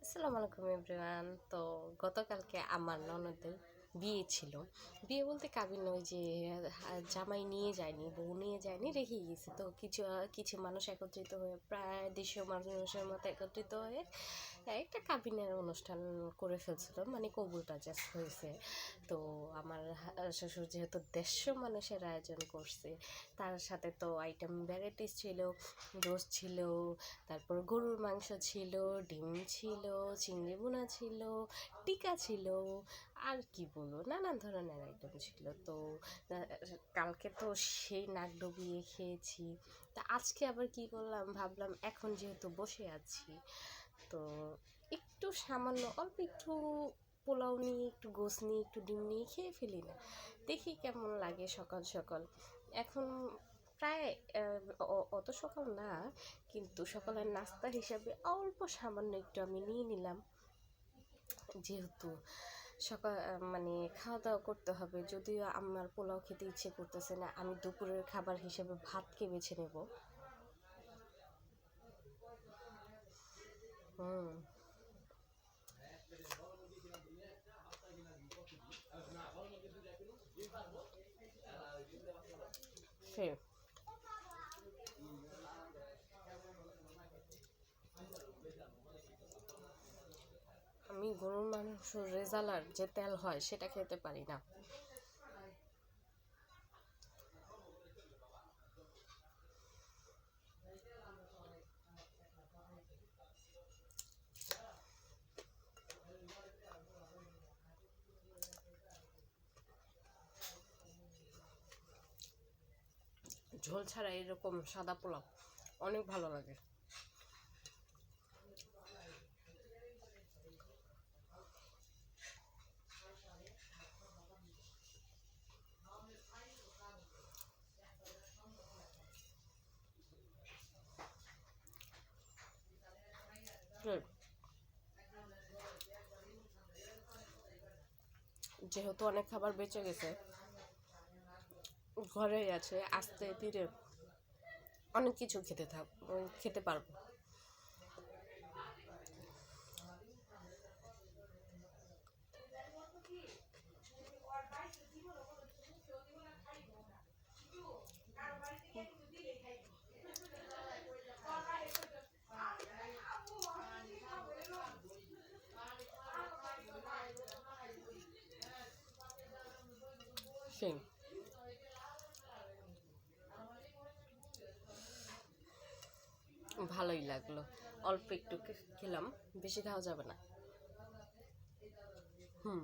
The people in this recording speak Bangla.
আসসালামু আলাইকুম এভরিওয়ান। তো গতকালকে আমার ননদের বিয়ে ছিল। বিয়ে বলতে কাবিন ওই যে জামাই নিয়ে যায়নি, বউ নিয়ে যায়নি, রেখে গেছে। তো কিছু কিছু মানুষ একত্রিত হয়ে, প্রায় 150 মানুষের মতো একত্রিত হয়ে একটা কাবিনের অনুষ্ঠান করে ফেলছিল, মানে কবুলটা জাস্ট হয়েছে। তো আমার শ্বশুর যেহেতু 150 মানুষের আয়োজন করছে, তার সাথে তো আইটেম ভ্যারাইটিস ছিল, রোস্ট ছিল, তারপর গরুর মাংস ছিল, ডিম ছিল, চিংড়ি বোনা ছিল, টিকা ছিল, আর কি বলবো, নানান ধরনের আইটেম ছিল। তো কালকে তো সেই নাক ডুবিয়ে খেয়েছি। তা আজকে আবার কি করলাম, ভাবলাম এখন যেহেতু বসে আছি, তো একটু সামান্য অল্প একটু পোলাও নিয়ে, একটু গোস নিয়ে, একটু ডিম নিয়ে খেয়ে ফেলি না, দেখি কেমন লাগে সকাল সকাল। এখন প্রায় অত সকাল না, কিন্তু সকালের নাস্তা হিসাবে অল্প সামান্য একটু আমি নিয়ে নিলাম, যেহেতু সকাল মানে খাওয়া দাওয়া করতে হবে। যদিও আমার পোলাও খেতে ইচ্ছে করতেছে না, আমি দুপুরের খাবার হিসেবে ভাতকে বেছে নেব। হুম। সে আমি গরুর মাংস রেজালার যে তেল হয় সেটা খেতে পারি না। ঝোল ছাড়া এরকম সাদা পোলাও অনেক ভালো লাগে। হুম। যেহেতু অনেক খাবার বেঁচে গেছে, ঘরেই আছে, আস্তে ধীরে অনেক কিছু খেতে পারবো। সেই ভালোই লাগলো, অল্প একটু খেলাম, বেশি খাওয়া যাবে না। হুম।